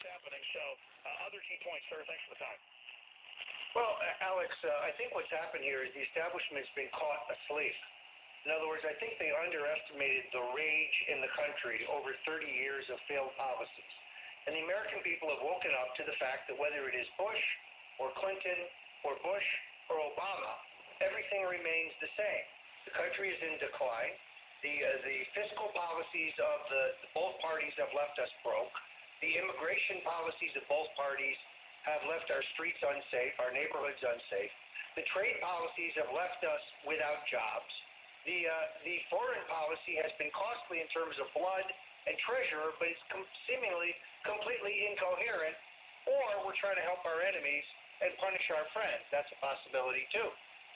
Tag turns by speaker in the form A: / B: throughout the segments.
A: what's happening. So, other key points, sir. Thanks for the time.
B: Well, Alex, I think what's happened here is the establishment's been caught asleep. In other words, I think they underestimated the rage in the country over 30 years of failed policies. And the American people have woken up to the fact that whether it is Bush or Clinton or Bush or Obama, everything remains the same. The country is in decline. The fiscal policies of both parties have left us broke. The immigration policies of both parties have left our streets unsafe, our neighborhoods unsafe. The trade policies have left us without jobs. The foreign policy has been costly in terms of blood and treasure, but it's seemingly completely incoherent, or we're trying to help our enemies and punish our friends. That's a possibility too.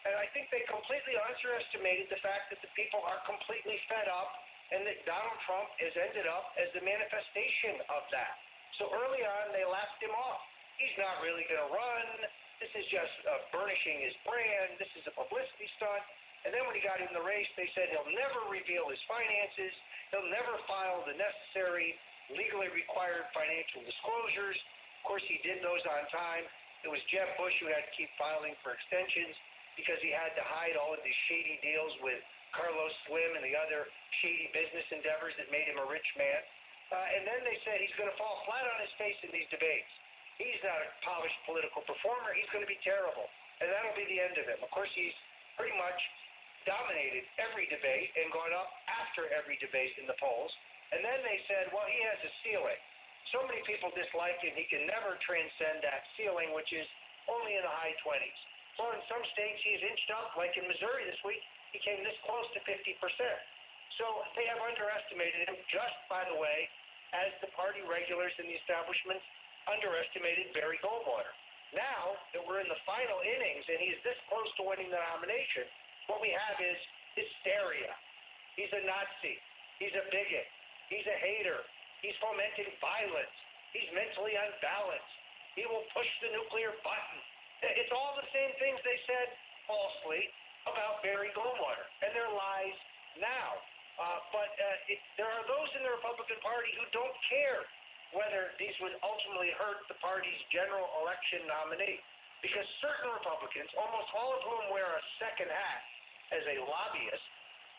B: And I think they completely underestimated the fact that the people are completely fed up and that Donald Trump has ended up as the manifestation of that. So early on, they laughed him off. He's not really going to run. This is just burnishing his brand. This is a publicity stunt. And then when he got in the race, they said he'll never reveal his finances. He'll never file the necessary legally required financial disclosures. Of course, he did those on time. It was Jeb Bush who had to keep filing for extensions because he had to hide all of these shady deals with Carlos Slim and the other shady business endeavors that made him a rich man. And then they said he's going to fall flat on his face in these debates. He's not a polished political performer. He's going to be terrible. And that'll be the end of him. Of course, he's pretty much dominated every debate and gone up after every debate in the polls. And then they said, well, he has a ceiling. So many people dislike him, he can never transcend that ceiling, which is only in the high 20s. Well, in some states, he's inched up, like in Missouri this week, he came this close to 50%. So they have underestimated him, just by the way, as the party regulars in the establishment underestimated Barry Goldwater. Now that we're in the final innings and he's this close to winning the nomination, what we have is hysteria. He's a Nazi. He's a bigot. He's a hater. He's fomenting violence. He's mentally unbalanced. He will push the nuclear button. It's all the same things they said falsely about Barry Goldwater, and they're lies now. But there are those in the Republican Party who don't care whether these would ultimately hurt the party's general election nominee. Because certain Republicans, almost all of whom wear a second hat as a lobbyist,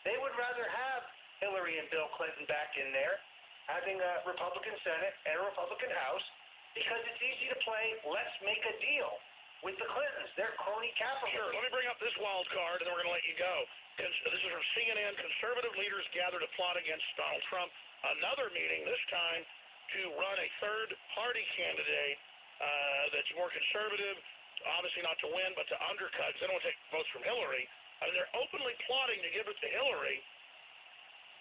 B: they would rather have Hillary and Bill Clinton back in there, having a Republican Senate and a Republican House, because it's easy to play, let's make a deal with the Clintons. They're crony capitalists.
A: Sure. Let me bring up this wild card, and then we're going to let you go. This is from CNN. Conservative leaders gather to plot against Donald Trump. Another meeting, this time to run a third-party candidate that's more conservative, obviously not to win, but to undercut, because they don't want to take votes from Hillary. I mean, they're openly plotting to give it to Hillary.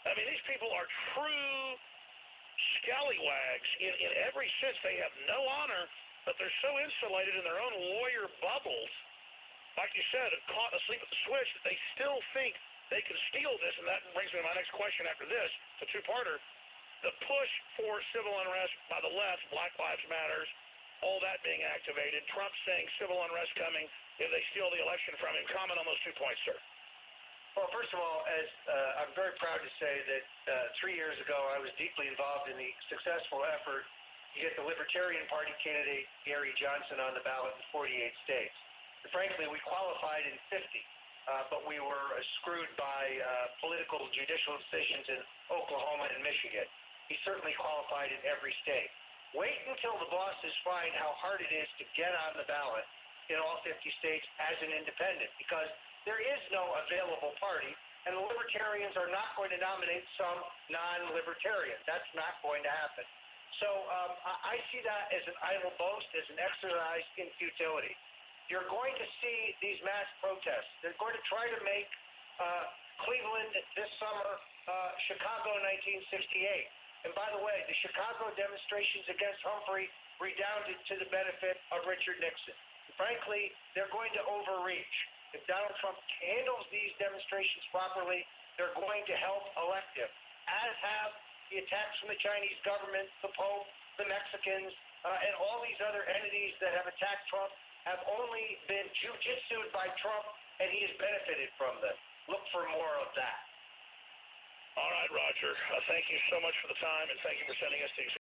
A: I mean, these people are true scallywags in every sense. They have no honor, but they're so insulated in their own lawyer bubbles, like you said, caught asleep at the switch, that they still think they can steal this. And that brings me to my next question after this, a two-parter. The push for civil unrest by the left, Black Lives Matters, all that being activated, Trump saying civil unrest coming if they steal the election from him. Comment on those 2 points, sir.
B: Well, first of all, I'm very proud to say that 3 years ago I was deeply involved in the successful effort to get the Libertarian Party candidate Gary Johnson on the ballot in 48 states. And frankly, we qualified in 50, but we were screwed by political judicial decisions in Oklahoma and Michigan. He certainly qualified in every state. Wait until the bosses find how hard it is to get on the ballot in all 50 states as an independent, because there is no available party, and the Libertarians are not going to nominate some non-Libertarian. That's not going to happen. So I see that as an idle boast, as an exercise in futility. You're going to see these mass protests. They're going to try to make Cleveland this summer Chicago 1968. And by the way, the Chicago demonstrations against Humphrey redounded to the benefit of Richard Nixon. Frankly, they're going to overreach. If Donald Trump handles these demonstrations properly, they're going to help elect him, as have the attacks from the Chinese government, the Pope, the Mexicans, and all these other entities that have attacked Trump have only been jujitsued by Trump, and he has benefited from them. Look for more of that.
A: All right, Roger. Thank you so much for the time, and thank you for sending us the